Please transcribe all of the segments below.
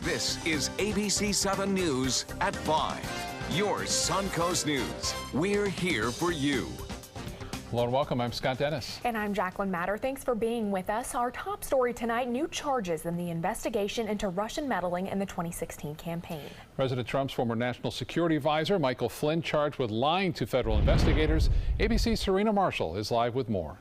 This is ABC7 News at 5. Your Suncoast News. We're here for you. Hello and welcome. I'm Scott Dennis. And I'm Jacqueline Matter. Thanks for being with us. Our top story tonight, new charges in the investigation into Russian meddling in the 2016 campaign. President Trump's former national security advisor, Michael Flynn, charged with lying to federal investigators. ABC's Serena Marshall is live with more.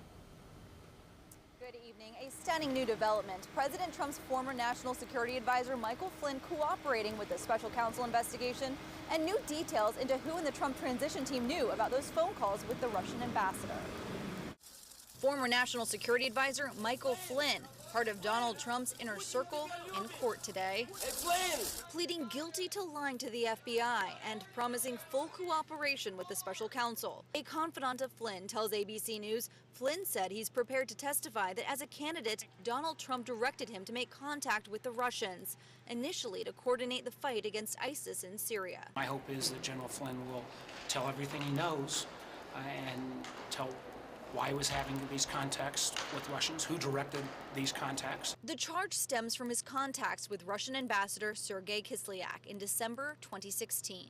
Stunning new development. President Trump's former national security advisor Michael Flynn cooperating with the special counsel investigation, and new details into who in the Trump transition team knew about those phone calls with the Russian ambassador. Former national security advisor Michael Flynn, part of Donald Trump's inner circle, in court today. Hey, Flynn! Pleading guilty to lying to the FBI and promising full cooperation with the special counsel. A confidant of Flynn tells ABC News Flynn said he's prepared to testify that as a candidate, Donald Trump directed him to make contact with the Russians, initially to coordinate the fight against ISIS in Syria. My hope is that General Flynn will tell everything he knows and tell why he was having these contacts with Russians, who directed these contacts. The charge stems from his contacts with Russian Ambassador Sergei Kislyak in December 2016.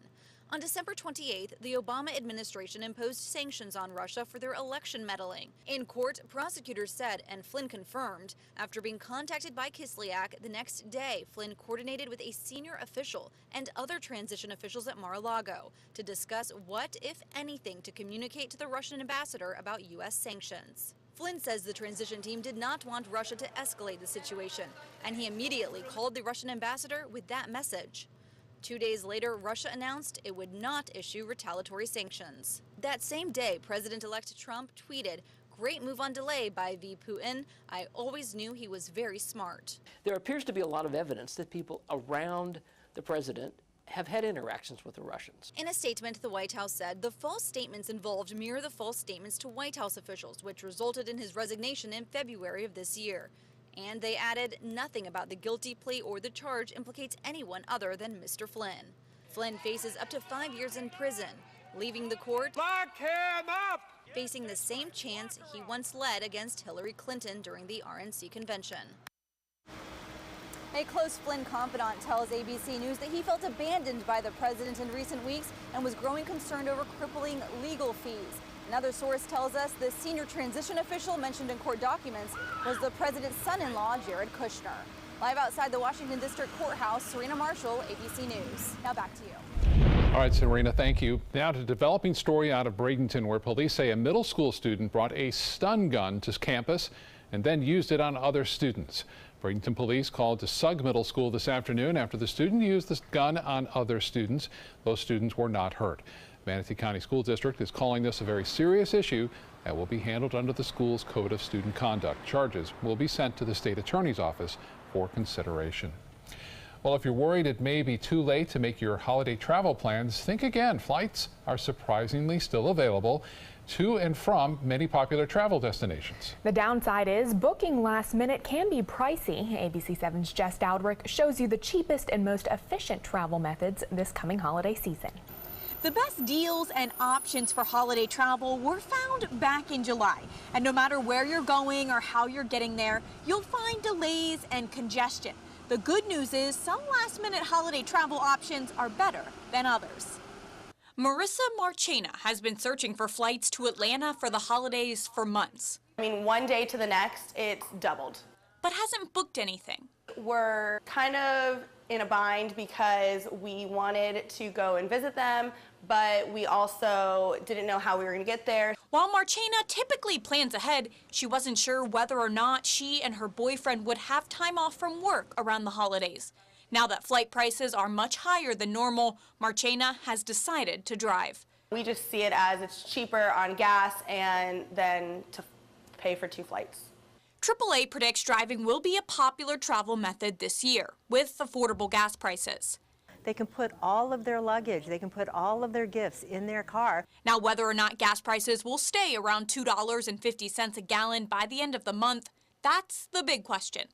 On December 28th, the Obama administration imposed sanctions on Russia for their election meddling. In court, prosecutors said, and Flynn confirmed, after being contacted by Kislyak the next day, Flynn coordinated with a senior official and other transition officials at Mar-a-Lago to discuss what, if anything, to communicate to the Russian ambassador about U.S. sanctions. Flynn says the transition team did not want Russia to escalate the situation, and he immediately called the Russian ambassador with that message. 2 days later, Russia announced it would not issue retaliatory sanctions. That same day, President-elect Trump tweeted, "Great move on delay by V. Putin. I always knew he was very smart." There appears to be a lot of evidence that people around the president have had interactions with the Russians. In a statement, the White House said the false statements involved mirror the false statements to White House officials, which resulted in his resignation in February of this year. And they added nothing about the guilty plea or the charge implicates anyone other than Mr. Flynn. Flynn faces up to 5 years in prison, leaving the court lock him up, facing the same chance he once led against Hillary Clinton during the RNC convention. A close Flynn confidant tells ABC News that he felt abandoned by the president in recent weeks and was growing concerned over crippling legal fees. Another source tells us the senior transition official mentioned in court documents was the president's son-in-law, Jared Kushner. Live outside the Washington District Courthouse, Serena Marshall, ABC News. Now back to you. All right, Serena, thank you. Now to a developing story out of Bradenton, where police say a middle school student brought a stun gun to campus and then used it on other students. Bradenton police called to Sugg Middle School this afternoon after the student used the gun on other students. Those students were not hurt. Manatee County School District is calling this a very serious issue that will be handled under the school's Code of Student Conduct. Charges will be sent to the state attorney's office for consideration. Well, if you're worried it may be too late to make your holiday travel plans, think again. Flights are surprisingly still available to and from many popular travel destinations. The downside is booking last minute can be pricey. ABC7's Jess Dowdrick shows you the cheapest and most efficient travel methods this coming holiday season. The best deals and options for holiday travel were found back in July. And no matter where you're going or how you're getting there, you'll find delays and congestion. The good news is some last-minute holiday travel options are better than others. Marissa Marchena has been searching for flights to Atlanta for the holidays for months. I mean, one day to the next, it's doubled. But hasn't booked anything. We're kind of in a bind because we wanted to go and visit them, but we also didn't know how we were going to get there. While Marchena typically plans ahead, she wasn't sure whether or not she and her boyfriend would have time off from work around the holidays. Now that flight prices are much higher than normal, Marchena has decided to drive. We just see it as it's cheaper on gas and then to pay for 2 flights. AAA predicts driving will be a popular travel method this year with affordable gas prices. They can put all of their luggage, they can put all of their gifts in their car. Now, whether or not gas prices will stay around $2.50 a gallon by the end of the month, that's the big question.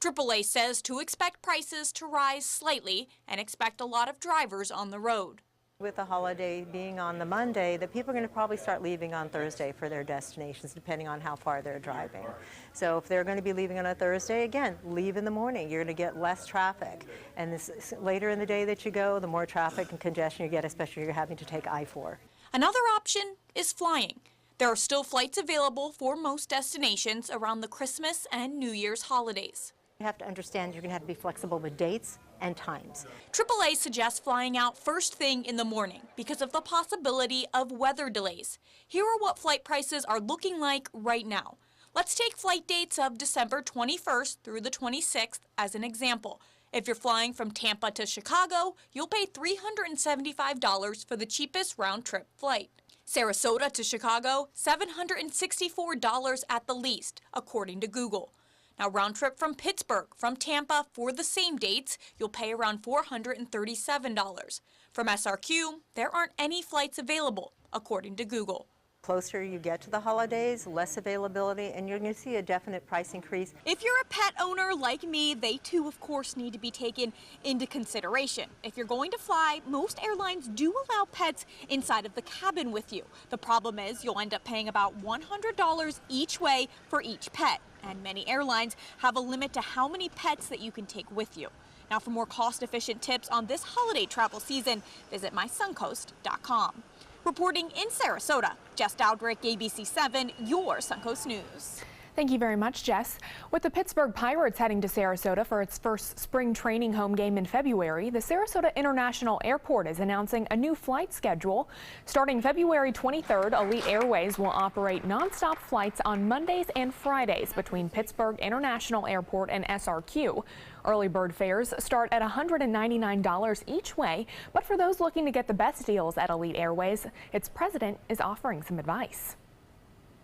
AAA says to expect prices to rise slightly and expect a lot of drivers on the road. With the holiday being on the Monday, that people are going to probably start leaving on Thursday for their destinations, depending on how far they're driving. So if they're going to be leaving on a Thursday, again, leave in the morning. You're going to get less traffic. And later in the day that you go, the more traffic and congestion you get, especially if you're having to take I-4. Another option is flying. There are still flights available for most destinations around the Christmas and New Year's holidays. You have to understand you're going to have to be flexible with dates and times. AAA suggests flying out first thing in the morning because of the possibility of weather delays. Here are what flight prices are looking like right now. Let's take flight dates of December 21st through the 26th as an example. If you're flying from Tampa to Chicago, you'll pay $375 for the cheapest round-trip flight. Sarasota to Chicago, $764 at the least, according to Google. Now, round trip from Pittsburgh from Tampa for the same dates, you'll pay around $437. From SRQ, there aren't any flights available, according to Google. Closer you get to the holidays, less availability, and you're going to see a definite price increase. If you're a pet owner like me, they too, of course, need to be taken into consideration. If you're going to fly, most airlines do allow pets inside of the cabin with you. The problem is you'll end up paying about $100 each way for each pet. And many airlines have a limit to how many pets that you can take with you. Now, for more cost-efficient tips on this holiday travel season, visit mysuncoast.com. Reporting in Sarasota, Jess Dowdrick, ABC7, your Suncoast News. Thank you very much, Jess. With the Pittsburgh Pirates heading to Sarasota for its first spring training home game in February, the Sarasota International Airport is announcing a new flight schedule. Starting February 23rd, Elite Airways will operate nonstop flights on Mondays and Fridays between Pittsburgh International Airport and SRQ. Early bird fares start at $199 each way, but for those looking to get the best deals at Elite Airways, its president is offering some advice.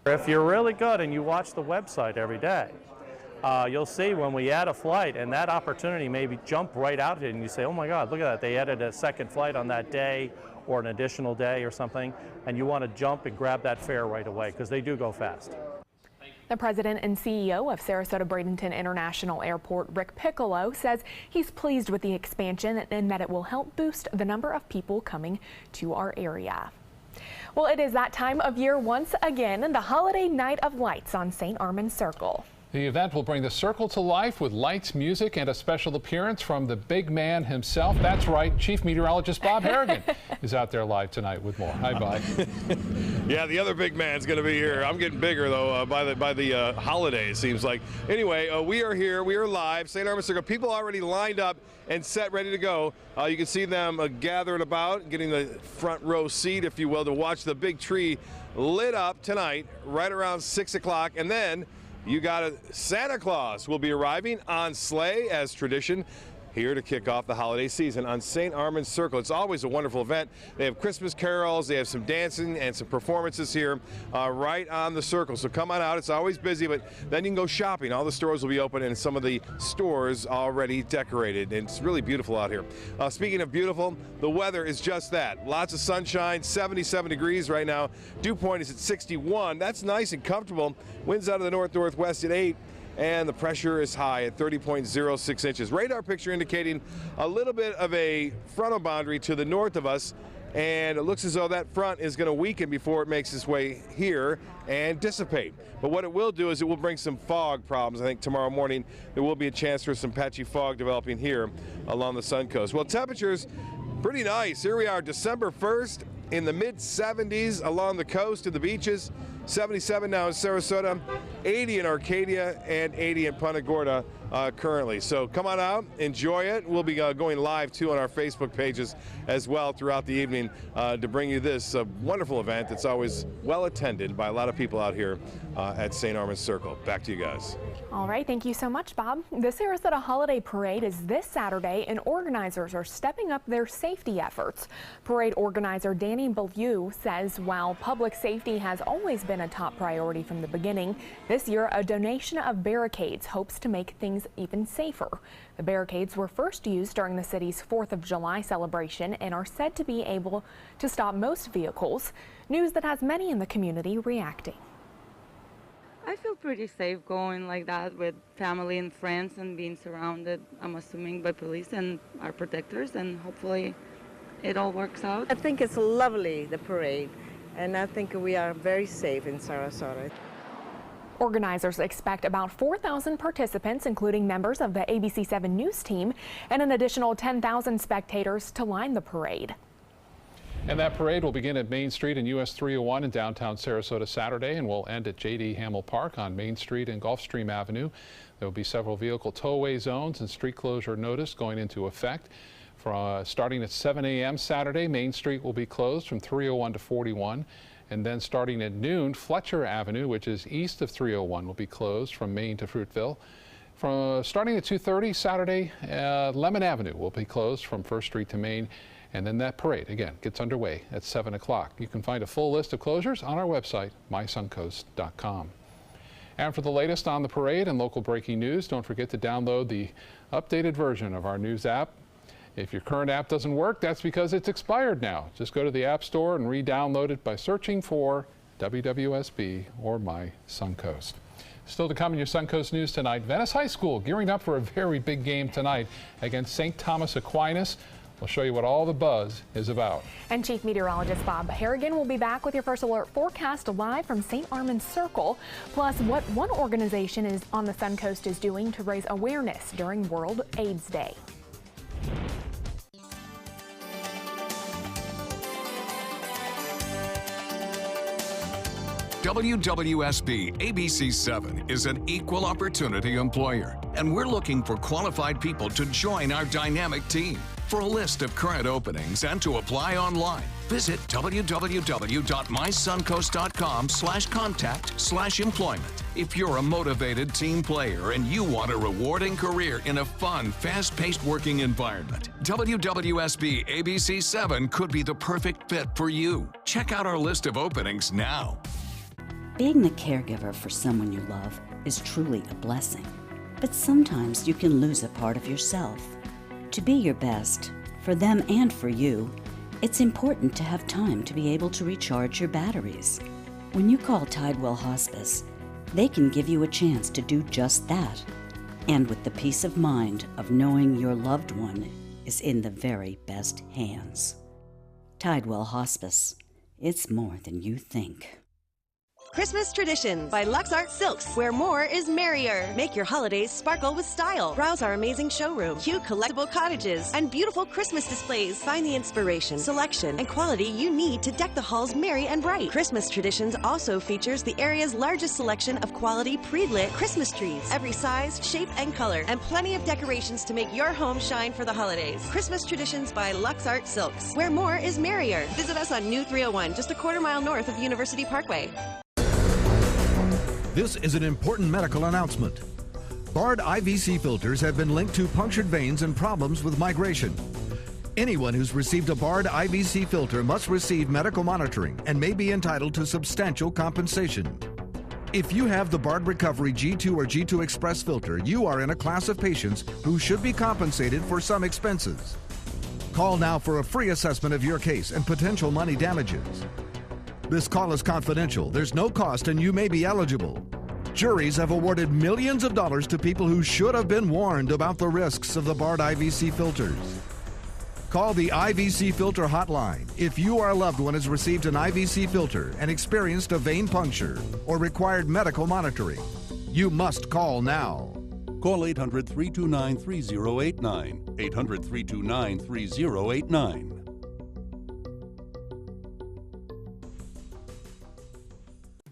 If you're really good and you watch the website every day, you'll see when we add a flight and that opportunity maybe jump right out at it and you say, oh my God, look at that, they added a second flight on that day or an additional day or something, and you want to jump and grab that fare right away because they do go fast. The president and CEO of Sarasota Bradenton International Airport, Rick Piccolo, says he's pleased with the expansion and that it will help boost the number of people coming to our area. Well, it is that time of year once again, the holiday night of lights on St. Armand's Circle. The event will bring the circle to life with lights, music, and a special appearance from the big man himself. That's right, Chief Meteorologist Bob Harrigan is out there live tonight with more. Hi, Bob. Yeah, the other big man's going to be here. I'm getting bigger, though, by the holiday, it seems like. Anyway, we are here. We are live. St. Armand's Circle. People already lined up and set, ready to go. You can see them gathering about, getting the front row seat, if you will, to watch the big tree lit up tonight, right around 6 o'clock. And then you got Santa Claus will be arriving on sleigh as tradition here to kick off the holiday season on St. Armand's Circle. It's always a wonderful event. They have Christmas carols, they have some dancing and some performances here right on the circle. So come on out. It's always busy, but then you can go shopping. All the stores will be open and some of the stores already decorated. And it's really beautiful out here. Speaking of beautiful, the weather is just that. Lots of sunshine, 77 degrees right now. Dew point is at 61. That's nice and comfortable. Winds out of the north-northwest at 8. And the pressure is high at 30.06 inches. Radar picture indicating a little bit of a frontal boundary to the north of us, and it looks as though that front is going to weaken before it makes its way here and dissipate. But what it will do is it will bring some fog problems. I think tomorrow morning there will be a chance for some patchy fog developing here along the Sun Coast. Well, temperatures pretty nice. Here we are, December 1st, in the mid-70s along the coast and the beaches. 77 now in Sarasota, 80 in Arcadia, and 80 in Punta Gorda currently. So come on out, enjoy it. We'll be going live too on our Facebook pages as well throughout the evening to bring you this wonderful event that's always well attended by a lot of people out here at St. Armand's Circle. Back to you guys. All right, thank you so much, Bob. The Sarasota Holiday Parade is this Saturday, and organizers are stepping up their safety efforts. Parade organizer Danny Beaulieu says while public safety has always been a top priority from the beginning, this year a donation of barricades hopes to make things even safer. The barricades were first used during the city's 4th of July celebration and are said to be able to stop most vehicles, news that has many in the community reacting. I feel pretty safe going like that with family and friends and being surrounded, I'm assuming, by police and our protectors, and hopefully it all works out. I think it's lovely, the parade, and I think we are very safe in Sarasota. Organizers expect about 4,000 participants, including members of the ABC7 News team, and an additional 10,000 spectators to line the parade. And that parade will begin at Main Street and US 301 in downtown Sarasota Saturday and will end at J.D. Hamill Park on Main Street and Gulfstream Avenue. There will be several vehicle tow-away zones and street closure notice going into effect. Starting at 7 a.m. Saturday, Main Street will be closed from 301 to 41. And then starting at noon, Fletcher Avenue, which is east of 301, will be closed from Main to Fruitville. Starting at 2:30 Saturday, Lemon Avenue will be closed from 1st Street to Main. And then that parade, again, gets underway at 7 o'clock. You can find a full list of closures on our website, mysuncoast.com. And for the latest on the parade and local breaking news, don't forget to download the updated version of our news app. If your current app doesn't work, that's because it's expired now. Just go to the App Store and re-download it by searching for WWSB or My Suncoast. Still to come in your Suncoast News tonight, Venice High School gearing up for a very big game tonight against St. Thomas Aquinas. We'll show you what all the buzz is about. And Chief Meteorologist Bob Harrigan will be back with your first alert forecast live from St. Armand's Circle, plus what one organization is on the Suncoast is doing to raise awareness during World AIDS Day. WWSB ABC7 is an equal opportunity employer, and we're looking for qualified people to join our dynamic team. For a list of current openings and to apply online, visit www.mysuncoast.com/contact/employment. If you're a motivated team player and you want a rewarding career in a fun, fast-paced working environment, WWSB ABC7 could be the perfect fit for you. Check out our list of openings now. Being the caregiver for someone you love is truly a blessing, but sometimes you can lose a part of yourself. To be your best, for them and for you, it's important to have time to be able to recharge your batteries. When you call Tidewell Hospice, they can give you a chance to do just that, and with the peace of mind of knowing your loved one is in the very best hands. Tidewell Hospice. It's more than you think. Christmas Traditions by Lux Art Silks, where more is merrier. Make your holidays sparkle with style. Browse our amazing showroom, cute collectible cottages, and beautiful Christmas displays. Find the inspiration, selection, and quality you need to deck the halls merry and bright. Christmas Traditions also features the area's largest selection of quality pre-lit Christmas trees, every size, shape, and color, and plenty of decorations to make your home shine for the holidays. Christmas Traditions by Lux Art Silks, where more is merrier. Visit us on New 301, just a quarter-mile north of University Parkway. This is an important medical announcement. Bard IVC filters have been linked to punctured veins and problems with migration. Anyone who's received a Bard IVC filter must receive medical monitoring and may be entitled to substantial compensation. If you have the Bard Recovery G2 or G2 Express filter, you are in a class of patients who should be compensated for some expenses. Call now for a free assessment of your case and potential money damages. This call is confidential. There's no cost and you may be eligible. Juries have awarded millions of dollars to people who should have been warned about the risks of the Bard IVC filters. Call the IVC Filter Hotline if you or a loved one has received an IVC filter and experienced a vein puncture or required medical monitoring. You must call now. Call 800-329-3089. 800-329-3089.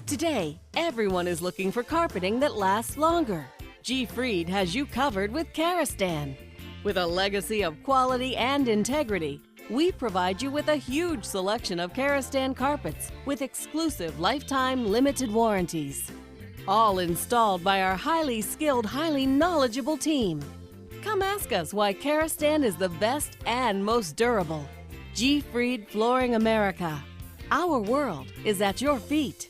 Today, everyone is looking for carpeting that lasts longer. G. Fried has you covered with Karastan. With a legacy of quality and integrity, we provide you with a huge selection of Karastan carpets with exclusive lifetime limited warranties. All installed by our highly skilled, highly knowledgeable team. Come ask us why Karastan is the best and most durable. G. Fried Flooring America. Our world is at your feet.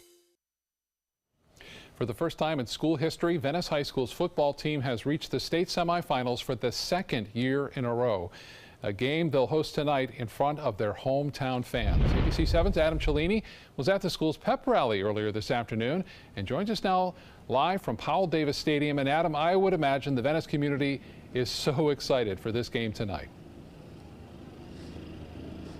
For the first time in school history, Venice High School's football team has reached the state semifinals for the second year in a row. A game they'll host tonight in front of their hometown fans. ABC7's Adam Cellini was at the school's pep rally earlier this afternoon and joins us now live from Powell Davis Stadium. And Adam, I would imagine the Venice community is so excited for this game tonight.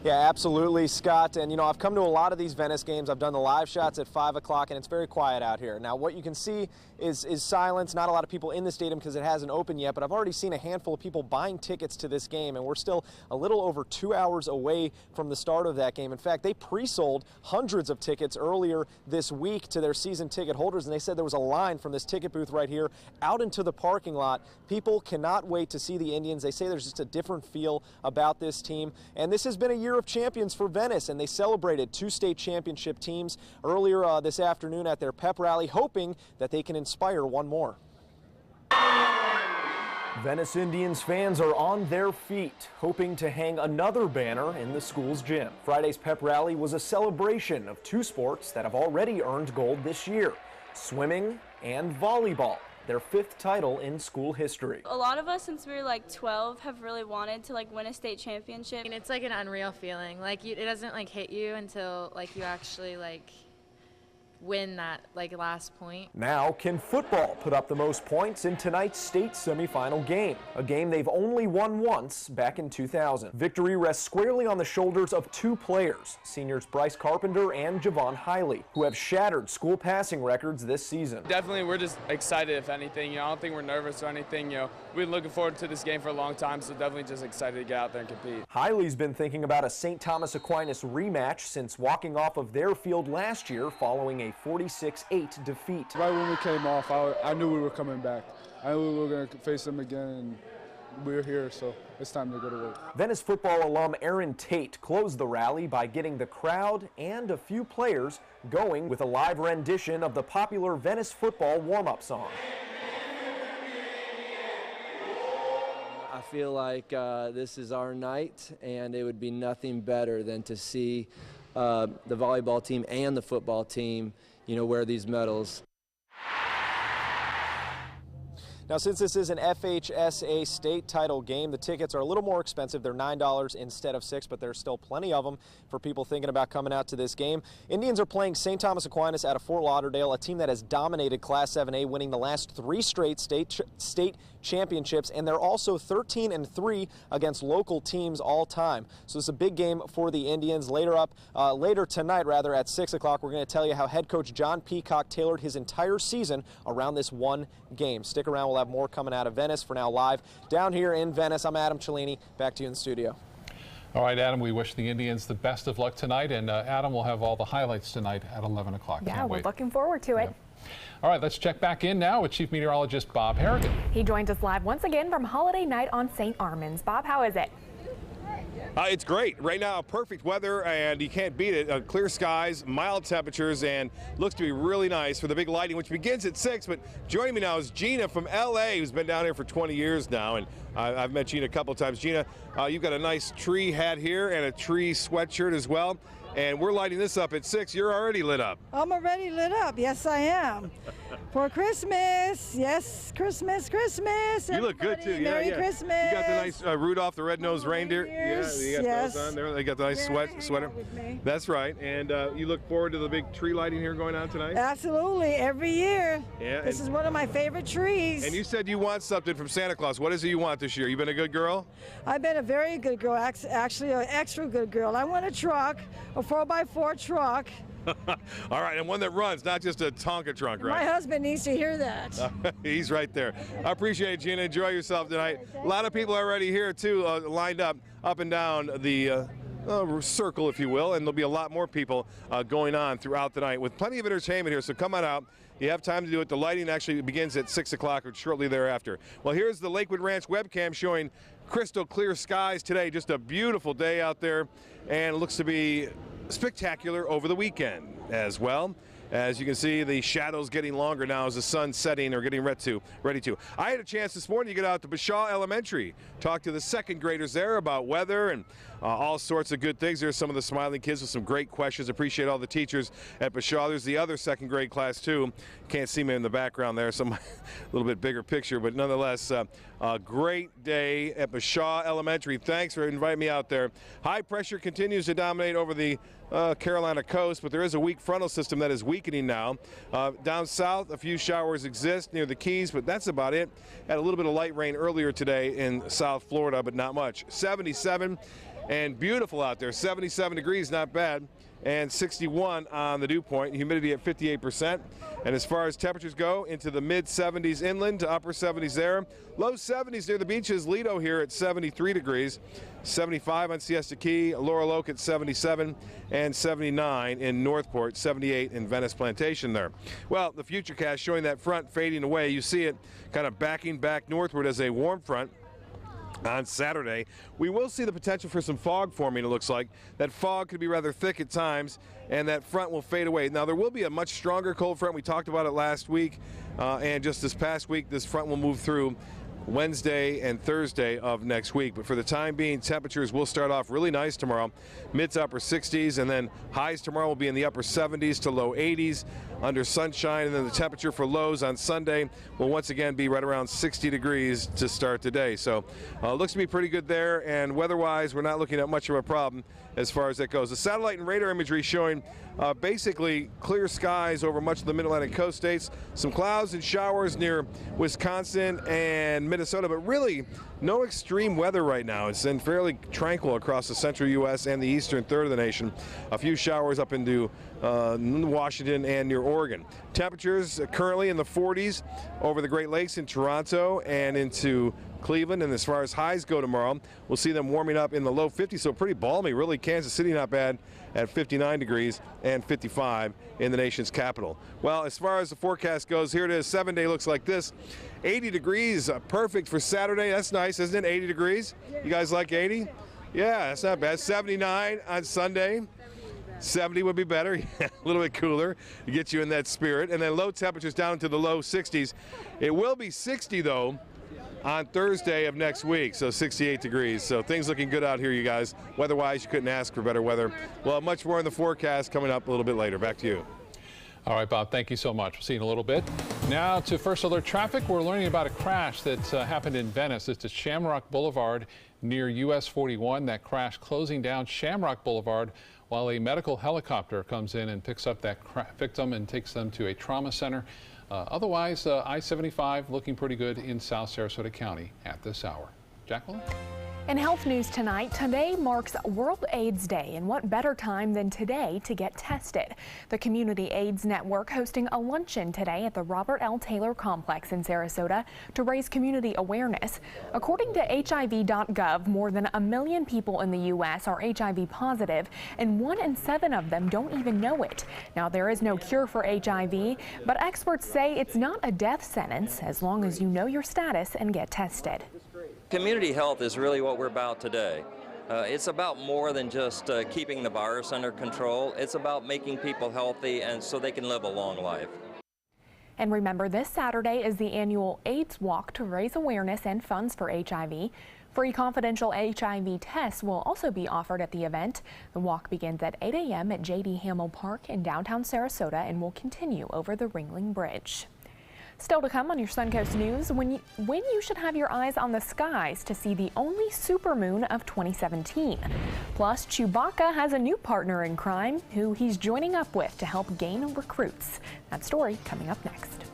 Yeah, absolutely, Scott. And, you know, I've come to a lot of these Venice games. I've done the live shots at 5 o'clock, and it's very quiet out here. Now, what you can see is silence. Not a lot of people in the stadium because it hasn't opened yet, but I've already seen a handful of people buying tickets to this game, and we're still a little over 2 hours away from the start of that game. In fact, they pre-sold hundreds of tickets earlier this week to their season ticket holders, and they said there was a line from this ticket booth right here out into the parking lot. People cannot wait to see the Indians. They say there's just a different feel about this team, and this has been a year of champions for Venice, and they celebrated 2 state championship teams earlier this afternoon at their pep rally, hoping that they can inspire one more. Venice Indians fans are on their feet, hoping to hang another banner in the school's gym. Friday's pep rally was a celebration of 2 sports that have already earned gold this year, swimming and volleyball, their 5th title in school history. A lot of us, since we were like 12, have really wanted to like win a state championship. And it's like an unreal feeling. Like it doesn't like hit you until like you actually like win that like last point. Now, can football put up the most points in tonight's state semifinal game? A game they've only won once back in 2000. Victory rests squarely on the shoulders of 2 players, seniors Bryce Carpenter and Javon Hiley, who have shattered school passing records this season. Definitely, we're just excited, if anything. You know, I don't think we're nervous or anything. You know, we've been looking forward to this game for a long time, so definitely just excited to get out there and compete. Hiley's been thinking about a St. Thomas Aquinas rematch since walking off of their field last year following a 46-8 defeat. Right when we came off, I knew we were coming back. I knew we were going to face them again, and we're here, so it's time to go to work. Venice football alum Aaron Tate closed the rally by getting the crowd and a few players going with a live rendition of the popular Venice football warm-up song. I feel like this is our night, and it would be nothing better than to see the volleyball team and the football team, you know, wear these medals. Now, since this is an FHSA state title game, the tickets are a little more expensive. They're $9 instead of $6, but there's still plenty of them for people thinking about coming out to this game. Indians are playing St. Thomas Aquinas out of Fort Lauderdale, a team that has dominated Class 7A, winning the last 3 straight state championships, and they're also 13-3 against local teams all time. So it's a big game for the Indians. Later tonight, at 6 o'clock, we're going to tell you how head coach John Peacock tailored his entire season around this one game. Stick around. We'll have more coming out of Venice. For now, live down here in Venice, I'm Adam Cellini. Back to you in the studio. All right, Adam, we wish the Indians the best of luck tonight, and Adam will have all the highlights tonight at 11 o'clock. Yeah, we're looking forward to it. Yeah. All right, let's check back in now with Chief Meteorologist Bob Harrigan. He joins us live once again from Holiday Night on St. Armands. Bob, how is it? It's great. Right now, perfect weather, and you can't beat it. Clear skies, mild temperatures, and looks to be really nice for the big lighting, which begins at 6. But joining me now is Gina from L.A., who's been down here for 20 years now, and I've met Gina a couple times. Gina, you've got a nice tree hat here and a tree sweatshirt as well, and we're lighting this up at 6. You're already lit up. I'm already lit up. Yes, I am. For Christmas. Yes, Christmas, Christmas. You look good, too. Merry Christmas. You got the nice Rudolph the Red-Nosed Reindeer. Reindeers. Yeah, you got Yes. those on there. They got the nice sweater. That's right. And you look forward to the big tree lighting here going on tonight? Absolutely, every year. Yeah. This is one of my favorite trees. And you said you want something from Santa Claus. What is it you want this year? You been a good girl? I've been a very good girl, actually an extra good girl. I want a truck, a 4x4 truck. All right, and one that runs, not just a Tonka trunk, right? My husband needs to hear that. He's right there. I appreciate it, Gina. Enjoy yourself tonight. A lot of people already here, too, lined up and down the circle, if you will, and there'll be a lot more people going on throughout the night with plenty of entertainment here, so come on out. You have time to do it. The lighting actually begins at 6 o'clock or shortly thereafter. Well, here's the Lakewood Ranch webcam showing crystal clear skies today. Just a beautiful day out there, and it looks to be spectacular over the weekend as well. As you can see, the shadows getting longer now as the sun's setting or getting ready to. I had a chance this morning to get out to Bashaw Elementary, talk to the second graders there about weather and all sorts of good things. There's some of the smiling kids with some great questions. Appreciate all the teachers at Bashaw. There's the other second grade class too. Can't see me in the background there, some a little bit bigger picture, but nonetheless, a great day at Bashaw Elementary. Thanks for inviting me out there. High pressure continues to dominate over the Carolina coast, but there is a weak frontal system that is weakening now. Down south, a few showers exist near the Keys, but that's about it. Had a little bit of light rain earlier today in South Florida, but not much. 77 and beautiful out there. 77 degrees, not bad, and 61 on the dew point. Humidity at 58%. And as far as temperatures go, into the mid-70s inland to upper 70s there. Low 70s near the beaches. Lido here at 73 degrees. 75 on Siesta Key, Laurel Oak at 77, and 79 in Northport, 78 in Venice Plantation there. Well, the futurecast showing that front fading away. You see it kind of backing back northward as a warm front. On Saturday, we will see the potential for some fog forming, it looks like. That fog could be rather thick at times, and that front will fade away. Now, there will be a much stronger cold front. We talked about it last week, and just this past week, this front will move through Wednesday and Thursday of next week. But for the time being, temperatures will start off really nice tomorrow, mid to upper 60s, and then highs tomorrow will be in the upper 70s to low 80s under sunshine, and then the temperature for lows on Sunday will once again be right around 60 degrees to start the day. So looks to be pretty good there, and weather-wise, we're not looking at much of a problem as far as that goes. The satellite and radar imagery showing basically clear skies over much of the mid-Atlantic coast states. Some clouds and showers near Wisconsin and Minnesota, but really no extreme weather right now. It's been fairly tranquil across the central U.S. and the eastern third of the nation. A few showers up into Washington and near Oregon. Temperatures currently in the 40s over the Great Lakes in Toronto and into Cleveland, and as far as highs go tomorrow, we'll see them warming up in the low 50s, so pretty balmy. Really, Kansas City not bad at 59 degrees and 55 in the nation's capital. Well, as far as the forecast goes, here it is. 7-day looks like this. 80 degrees, perfect for Saturday. That's nice, isn't it? 80 degrees. You guys like 80? Yeah, that's not bad. 79 on Sunday. 70 would be better, a little bit cooler to get you in that spirit. And then low temperatures down to the low 60s. It will be 60 though on Thursday of next week, so 68 degrees. So things looking good out here, you guys. Weather-wise, you couldn't ask for better weather. Well, much more in the forecast coming up a little bit later. Back to you. All right, Bob, thank you so much. We'll see you in a little bit. Now to First Alert Traffic. We're learning about a crash that happened in Venice. It's at Shamrock Boulevard near US 41. That crash closing down Shamrock Boulevard while a medical helicopter comes in and picks up that victim and takes them to a trauma center. Otherwise, I-75 looking pretty good in South Sarasota County at this hour. Jacqueline? In health news tonight, today marks World AIDS Day, and what better time than today to get tested? The Community AIDS Network hosting a luncheon today at the Robert L. Taylor Complex in Sarasota to raise community awareness. According to HIV.gov, more than 1 million people in the U.S. are HIV positive, and 1 in 7 of them don't even know it. Now, there is no cure for HIV, but experts say it's not a death sentence as long as you know your status and get tested. Community health is really what we're about today. It's about more than just keeping the virus under control. It's about making people healthy and so they can live a long life. And remember, this Saturday is the annual AIDS Walk to raise awareness and funds for HIV. Free confidential HIV tests will also be offered at the event. The walk begins at 8 a.m. at J.D. Hamill Park in downtown Sarasota and will continue over the Ringling Bridge. Still to come on your Suncoast News, when you should have your eyes on the skies to see the only supermoon of 2017. Plus, Chewbacca has a new partner in crime who he's joining up with to help gain recruits. That story coming up next.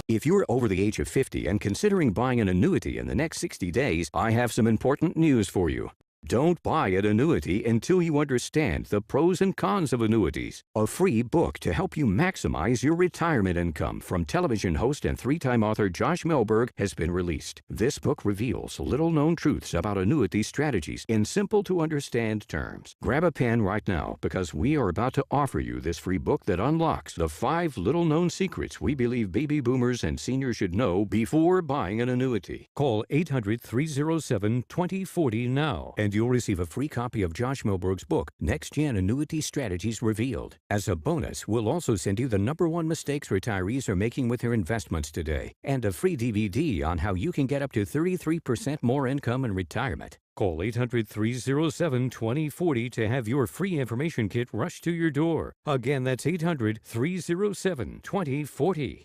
If you're over the age of 50 and considering buying an annuity in the next 60 days, I have some important news for you. Don't buy an annuity until you understand the pros and cons of annuities. A free book to help you maximize your retirement income from television host and 3-time author Josh Melberg has been released. This book reveals little-known truths about annuity strategies in simple-to-understand terms. Grab a pen right now because we are about to offer you this free book that unlocks the 5 little-known secrets we believe baby boomers and seniors should know before buying an annuity. Call 800-307-2040 now and you'll receive a free copy of Josh Melberg's book, Next Gen Annuity Strategies Revealed. As a bonus, we'll also send you the #1 mistakes retirees are making with their investments today, and a free DVD on how you can get up to 33% more income in retirement. Call 800-307-2040 to have your free information kit rushed to your door. Again, that's 800-307-2040.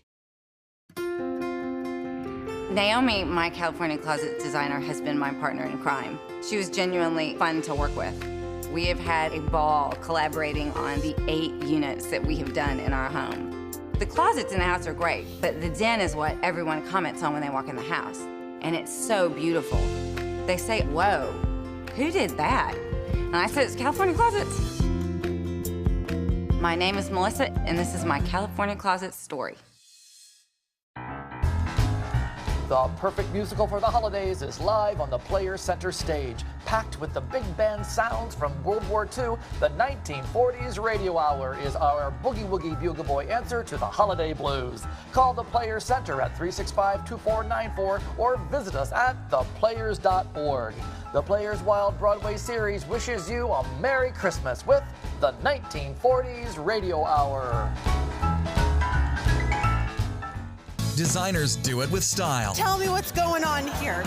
Naomi, my California closet designer, has been my partner in crime. She was genuinely fun to work with. We have had a ball collaborating on the 8 units that we have done in our home. The closets in the house are great, but the den is what everyone comments on when they walk in the house. And it's so beautiful. They say, whoa, who did that? And I said, it's California Closets. My name is Melissa, and this is my California Closets story. The perfect musical for the holidays is live on the Players Center stage. Packed with the big band sounds from World War II, the 1940s Radio Hour is our Boogie Woogie Bugle Boy answer to the holiday blues. Call the Players Center at 365-2494 or visit us at theplayers.org. The Players Wild Broadway series wishes you a Merry Christmas with the 1940s Radio Hour. Designers do it with style. Tell me what's going on here.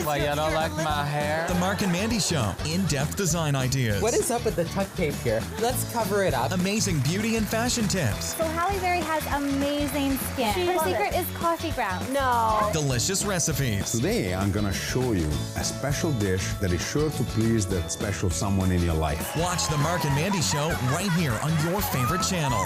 Why, you don't like my hair? The Mark and Mandy Show. In-depth design ideas. What is up with the tuck tape here? Let's cover it up. Amazing beauty and fashion tips. So Halle Berry has amazing skin. Her secret is coffee grounds. No. Delicious recipes. Today, I'm going to show you a special dish that is sure to please that special someone in your life. Watch the Mark and Mandy Show right here on your favorite channel.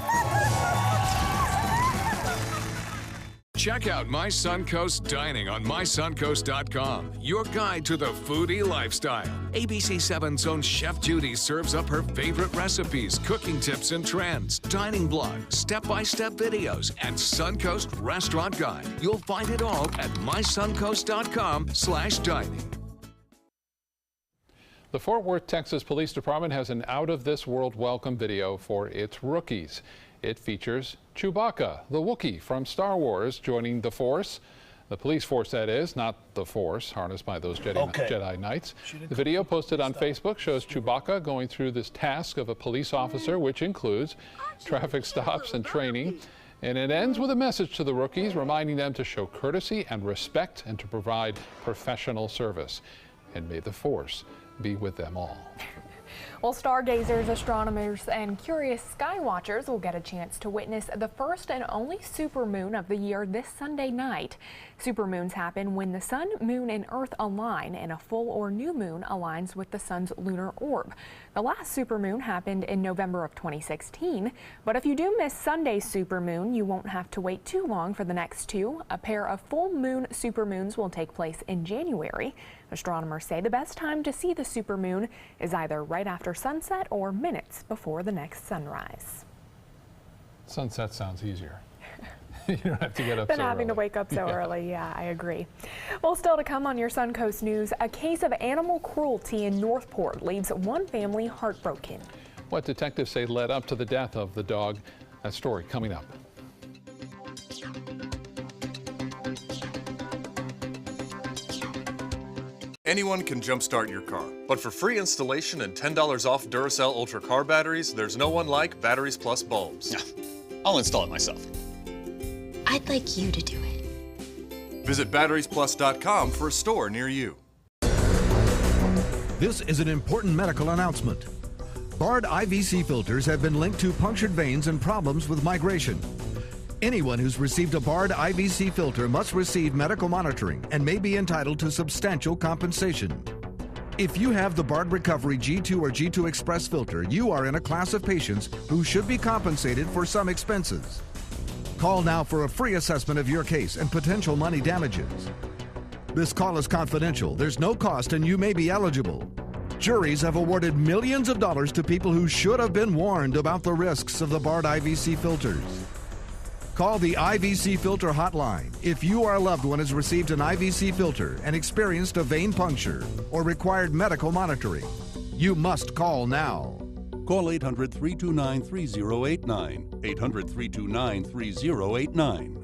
Check out My Suncoast Dining on mysuncoast.com, your guide to the foodie lifestyle. ABC7's own Chef Judy serves up her favorite recipes, cooking tips and trends, dining blogs, step-by-step videos, and Suncoast Restaurant Guide. You'll find it all at mysuncoast.com/dining. The Fort Worth, Texas Police Department has an out-of-this-world welcome video for its rookies. It features Chewbacca, the Wookiee from Star Wars, joining the Force. The police force, that is, not the Force, harnessed by those Jedi Knights. The video posted on Facebook shows Chewbacca going through this task of a police officer, which includes traffic stops and training. And it ends with a message to the rookies, reminding them to show courtesy and respect and to provide professional service. And may the Force be with them all. Well, stargazers, astronomers, and curious sky watchers will get a chance to witness the first and only supermoon of the year this Sunday night. Supermoons happen when the sun, moon, and earth align and a full or new moon aligns with the sun's lunar orb. The last supermoon happened in November of 2016, but if you do miss Sunday's supermoon, you won't have to wait too long for the next two. A pair of full moon supermoons will take place in January. Astronomers say the best time to see the supermoon is either right after sunset or minutes before the next sunrise. Sunset sounds easier. You don't have to get up than so having early. to wake up so early. Yeah, I agree. Well, still to come on your Suncoast News, a case of animal cruelty in Northport leaves one family heartbroken. What detectives say led up to the death of the dog. That story coming up. Anyone can jumpstart your car, but for free installation and $10 off Duracell Ultra car batteries, there's no one like Batteries Plus bulbs. I'll install it myself. I'd like you to do it. Visit batteriesplus.com for a store near you. This is an important medical announcement. Bard IVC filters have been linked to punctured veins and problems with migration. Anyone who's received a Bard IVC filter must receive medical monitoring and may be entitled to substantial compensation. If you have the Bard Recovery G2 or G2 Express filter, you are in a class of patients who should be compensated for some expenses. Call now for a free assessment of your case and potential money damages. This call is confidential. There's no cost and you may be eligible. Juries have awarded millions of dollars to people who should have been warned about the risks of the Bard IVC filters. Call the IVC Filter Hotline if you or a loved one has received an IVC filter and experienced a vein puncture or required medical monitoring. You must call now. Call 800-329-3089. 800-329-3089.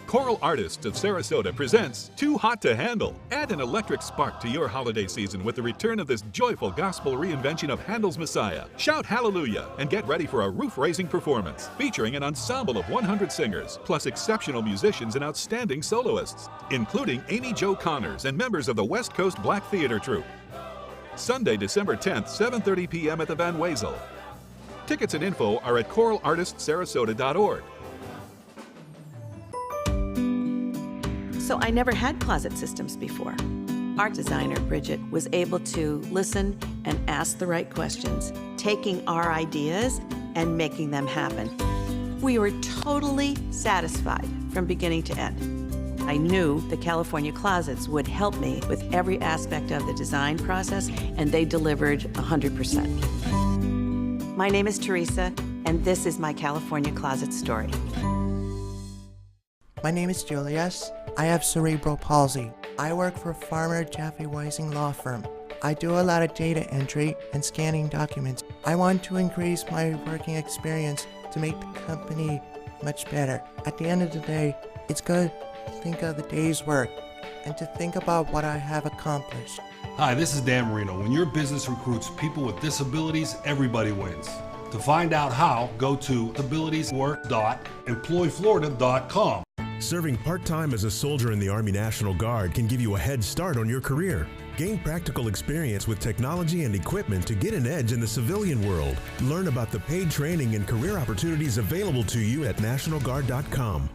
Choral Artists of Sarasota presents Too Hot to Handle. Add an electric spark to your holiday season with the return of this joyful gospel reinvention of Handel's Messiah. Shout hallelujah and get ready for a roof-raising performance featuring an ensemble of 100 singers, plus exceptional musicians and outstanding soloists, including Amy Jo Connors and members of the West Coast Black Theater Troupe. Sunday, December 10th, 7:30 p.m. at the Van Wezel. Tickets and info are at choralartistsarasota.org. So I never had closet systems before. Our designer, Bridget, was able to listen and ask the right questions, taking our ideas and making them happen. We were totally satisfied from beginning to end. I knew the California Closets would help me with every aspect of the design process, and they delivered 100%. My name is Teresa, and this is my California Closet story. My name is Julius. I have cerebral palsy. I work for Farmer Jeffrey Weising Law Firm. I do a lot of data entry and scanning documents. I want to increase my working experience to make the company much better. At the end of the day, it's good to think of the day's work and to think about what I have accomplished. Hi, this is Dan Marino. When your business recruits people with disabilities, everybody wins. To find out how, go to abilitieswork.employflorida.com. Serving part-time as a soldier in the Army National Guard can give you a head start on your career. Gain practical experience with technology and equipment to get an edge in the civilian world. Learn about the paid training and career opportunities available to you at NationalGuard.com.